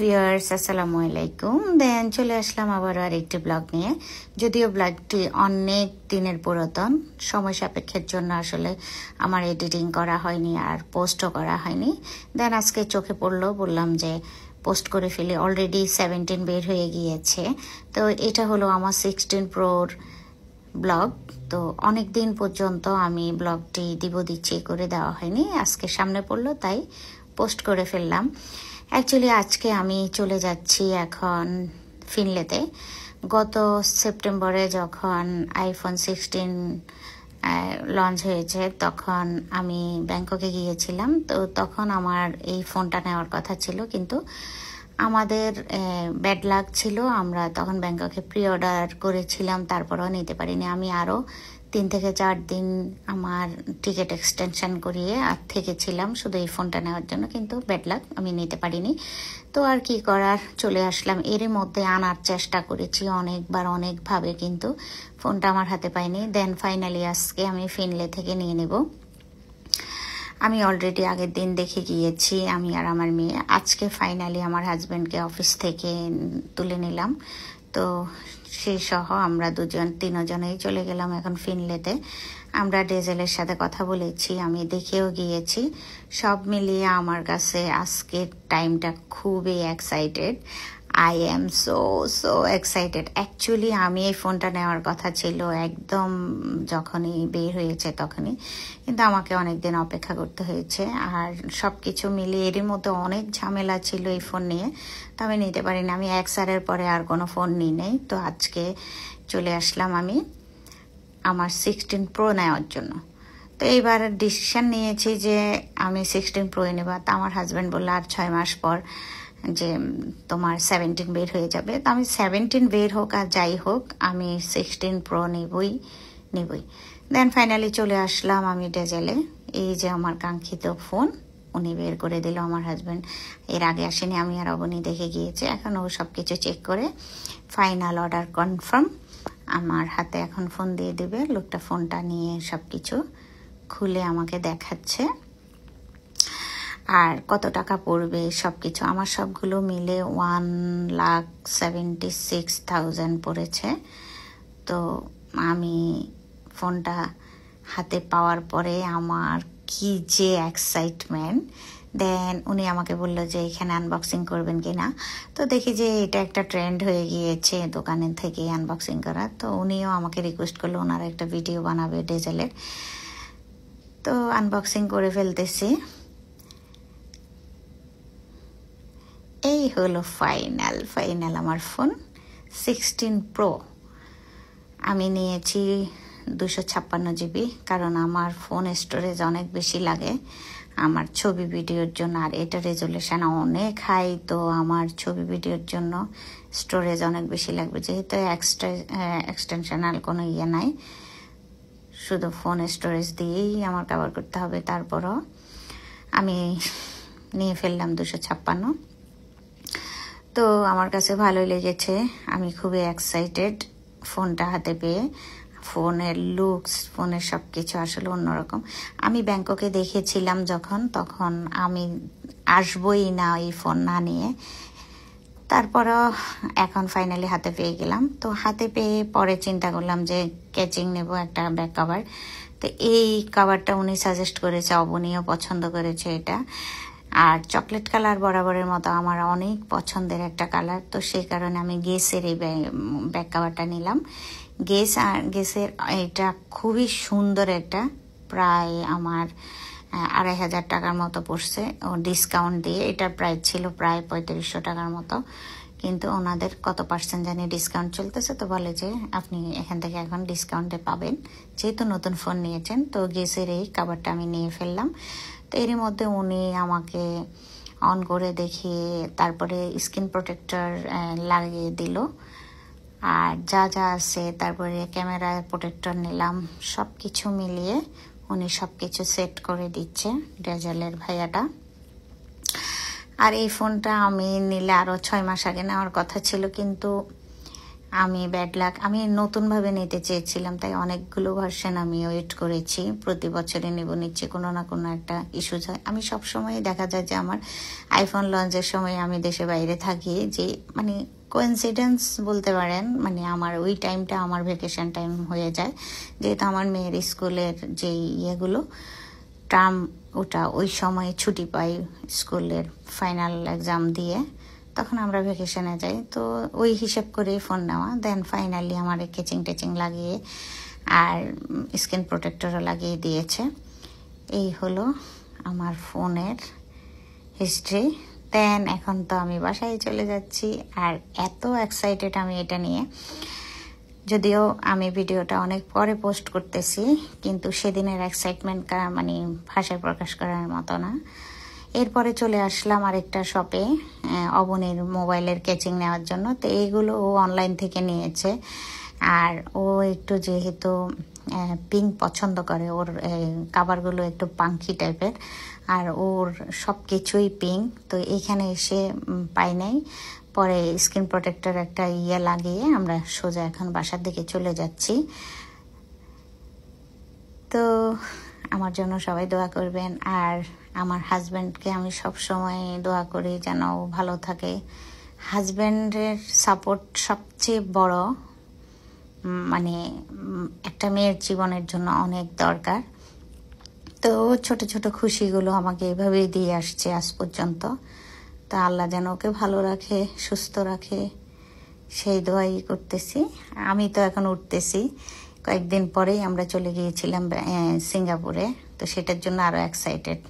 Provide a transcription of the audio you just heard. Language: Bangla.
ভিউয়ার্স, আসসালামু আলাইকুম। দেন চলে আসলাম আবার আরেকটি ব্লগ নিয়ে। যদিও ব্লগটি অনেক দিনের পুরাতন, সময় সাপেক্ষের জন্য আসলে আমার এডিটিং করা হয়নি আর পোস্টও করা হয়নি। দেন আজকে চোখে পড়লো, বললাম যে পোস্ট করে ফেলি। অলরেডি 17 বের হয়ে গিয়েছে। তো এটা হলো আমার 16 প্রোর ব্লগ। তো অনেক দিন পর্যন্ত আমি ব্লগটি দিচ্ছি করে দেওয়া হয়নি, আজকে সামনে পড়লো তাই পোস্ট করে ফেললাম। অ্যাকচুয়ালি আজকে আমি চলে যাচ্ছি এখন ফিনলেতে। গত সেপ্টেম্বরে যখন আইফোন 16 লঞ্চ হয়েছে তখন আমি ব্যাংককে গিয়েছিলাম। তো তখন আমার এই ফোনটা নেওয়ার কথা ছিল, কিন্তু আমাদের ব্যাড লাক ছিল, আমরা তখন ব্যাংককে প্রি অর্ডার করেছিলাম, তারপরেও নিতে পারিনি। আমি আরও 3 থেকে 4 দিন আমার টিকিট এক্সটেনশন করিয়ে আর থেকেছিলাম শুধু এই ফোনটা নেওয়ার জন্য, কিন্তু ব্যাড লাক আমি নিতে পারিনি। তো আর কি করার, চলে আসলাম। এর মধ্যে আনার চেষ্টা করেছি অনেকবার, অনেকভাবে, কিন্তু ফোনটা আমার হাতে পাইনি। দেন ফাইনালি আজকে আমি ফিনলে থেকে নিয়ে নেব। আমি অলরেডি আগের দিন দেখে গিয়েছি, আমি আর আমার মেয়ে। আজকে ফাইনালি আমার হাজব্যান্ডকে অফিস থেকে তুলে নিলাম। তো সেই সহ আমরা তিনজনেই চলে গেলাম এখন ফিনলেতে। আমরা ডেজেলের সাথে কথা বলেছি, আমি দেখেও গিয়েছি। সব মিলিয়ে আমার কাছে আজকের টাইমটা খুবই excited. I am so excited. Actually আমি এই ফোনটা নেওয়ার কথা ছিল একদম যখনই বের হয়েছে তখনই, কিন্তু আমাকে অনেকদিন অপেক্ষা করতে হয়েছে। আর সব কিছু মিলিয়ে এরই মধ্যে অনেক ঝামেলা ছিল এই ফোন নিয়ে, তো আমি নিতে পারিনি। আমি XR-এর পরে আর কোনো ফোন নিই নেই। তো আজকে চলে আসলাম আমি আমার 16 প্রো নেওয়ার জন্য। তো এইবার ডিসিশন নিয়েছি যে আমি 16 প্রো নেব। তা আমার হাজব্যান্ড বললো আর 6 মাস পর যে তোমার 17 বের হয়ে যাবে। তো আমি 17 বের হোক আর যাই হোক, আমি 16 প্রো নেবই। দেন ফাইনালি চলে আসলাম আমি ডেজেলে। এই যে আমার কাঙ্ক্ষিত ফোন উনি বের করে দিল, আমার হাজব্যান্ড। এর আগে আসেনি, আমি আর অবনী দেখে গিয়েছে। এখন ও সব কিছু চেক করে ফাইনাল অর্ডার কনফার্ম আমার হাতে এখন ফোন দিয়ে দেবে। লোকটা ফোনটা নিয়ে সব কিছু খুলে আমাকে দেখাচ্ছে আর কত টাকা পড়বে সবকিছু। আমার সবগুলো মিলে 1,76,000 পড়েছে। তো আমি ফোনটা হাতে পাওয়ার পরে আমার কি যে এক্সাইটমেন্ট। দেন উনি আমাকে বললো যে এখানে আনবক্সিং করবেন কিনা। তো দেখি যে এটা একটা ট্রেন্ড হয়ে গিয়েছে দোকানের থেকে আনবক্সিং করা। তো উনিও আমাকে রিকোয়েস্ট করলো ওনারা একটা ভিডিও বানাবে ডেজেলের। তো আনবক্সিং করে ফেলতেছি। এই হলো ফাইনাল আমার ফোন 16 প্রো। আমি নিয়েছি 256 GB, কারণ আমার ফোন স্টোরেজ অনেক বেশি লাগে আমার ছবি ভিডিওর জন্য। আর এটা রেজুলেশন অনেক হাই, তো আমার ছবি ভিডিওর জন্য স্টোরেজ অনেক বেশি লাগবে। যেহেতু এক্সটেনশনাল কোনো ইয়ে নাই, শুধু ফোন স্টোরেজ দিয়েই আমার কভার করতে হবে। তারপরও আমি নিয়ে ফেললাম 256। তো আমার কাছে ভালোই লেগেছে, আমি খুবই এক্সাইটেড ফোনটা হাতে পেয়ে। ফোনের লুকস, ফোনের সব কিছু আসলে অন্যরকম। আমি ব্যাংককে দেখেছিলাম যখন, তখন আমি আসবই না এই ফোন না নিয়ে। তারপরও এখন ফাইনালি হাতে পেয়ে গেলাম। তো হাতে পেয়ে পরে চিন্তা করলাম যে ক্যাচিং নেব একটা ব্যাক কভার। তো এই কভারটা উনি সাজেস্ট করেছে, অবনীও পছন্দ করেছে এটা। আর চকলেট কালার বরাবরের মতো আমার অনেক পছন্দের একটা কালার। তো সেই কারণে আমি গেসের এই ব্যাক কভারটা নিলাম। গেসের এটা খুবই সুন্দর একটা, প্রায় আমার 2,500 টাকার মতো পড়ছে ও ডিসকাউন্ট দিয়ে। এটার প্রাইস ছিল প্রায় 3500 টাকার মতো, কিন্তু ওনাদের কত পার্সেন্ট জানি ডিসকাউন্ট চলতেছে। তো বলে যে আপনি এখান থেকে এখন ডিসকাউন্টে পাবেন, যেহেতু নতুন ফোন নিয়েছেন। তো গেসের এই কভারটা আমি নিয়ে ফেললাম। তো এর মধ্যে উনি আমাকে অন করে দেখিয়ে তারপরে স্ক্রিন প্রোটেক্টর লাগিয়ে দিল আর যা আছে, তারপরে ক্যামেরা প্রোটেক্টর নিলাম। সব কিছু মিলিয়ে উনি সব কিছু সেট করে দিচ্ছে ডেজেলের ভাইয়াটা। আর এই ফোনটা আমি নিলে আরও 6 মাস আগে নেওয়ার কথা ছিল, কিন্তু আমি ব্যাড লাক আমি নতুনভাবে নিতে চেয়েছিলাম, তাই অনেকগুলো ভার্সন আমি ওয়েট করেছি। প্রতি বছরই নিচ্ছি, কোনো না কোনো একটা ইস্যুজ হয়। আমি সবসময় দেখা যায় যে আমার আইফোন লঞ্চের সময় আমি দেশে বাইরে থাকি, যে মানে কোইন্সিডেন্স বলতে পারেন, মানে আমার ওই টাইমটা আমার ভ্যাকেশন টাইম হয়ে যায়, যেহেতু আমার মেয়ের স্কুলের যে ইয়েগুলো টার্ম ওটা ওই সময় ছুটি পাই স্কুলের ফাইনাল এক্সাম দিয়ে, তখন আমরা ভ্যাকেশনে যাই। তো ওই হিসেব করেই ফোন নেওয়া। দেন ফাইনালি আমার কেচিং টেচিং লাগিয়ে আর স্ক্রিন প্রোটেক্টরও লাগিয়ে দিয়েছে। এই হলো আমার ফোনের হিস্ট্রি। দেন এখন তো আমি বাসায় চলে যাচ্ছি, আর এত এক্সাইটেড আমি এটা নিয়ে। যদিও আমি ভিডিওটা অনেক পরে পোস্ট করতেছি, কিন্তু সেদিনের এক্সাইটমেন্ট মানে ভাষায় প্রকাশ করার মতো না। এরপরে চলে আসলাম আরেকটা শপে অবনীর মোবাইলের কেচিং নেওয়ার জন্য। তো এইগুলো ও অনলাইন থেকে নিয়েছে, আর ও একটু যেহেতু পিঙ্ক পছন্দ করে, ওর কাভারগুলো একটু পাঙ্কি টাইপের, আর ওর সব কিছুই পিঙ্ক। তো এইখানে এসে পাই নাই, পরে স্ক্রিন প্রোটেক্টর একটা ইয়ে লাগিয়ে আমরা সোজা এখন বাসার দিকে চলে যাচ্ছি। তো আমার জন্য সবাই দোয়া করবেন, আর আমার হাজব্যান্ডকে আমি সব সময় দোয়া করি যেন ও ভালো থাকে। হাজব্যান্ডের সাপোর্ট সবচেয়ে বড়, মানে একটা মেয়ের জীবনের জন্য অনেক দরকার। তো ছোট ছোট খুশিগুলো আমাকে এভাবেই দিয়ে আসছে আজ পর্যন্ত। তা আল্লাহ যেন ওকে ভালো রাখে, সুস্থ রাখে, সেই দোয়াই করতেছি। আমি তো এখন উঠতেছি, কয়েকদিন পরেই আমরা চলে গিয়েছিলাম সিঙ্গাপুরে, তো সেটার জন্য আরো এক্সাইটেড।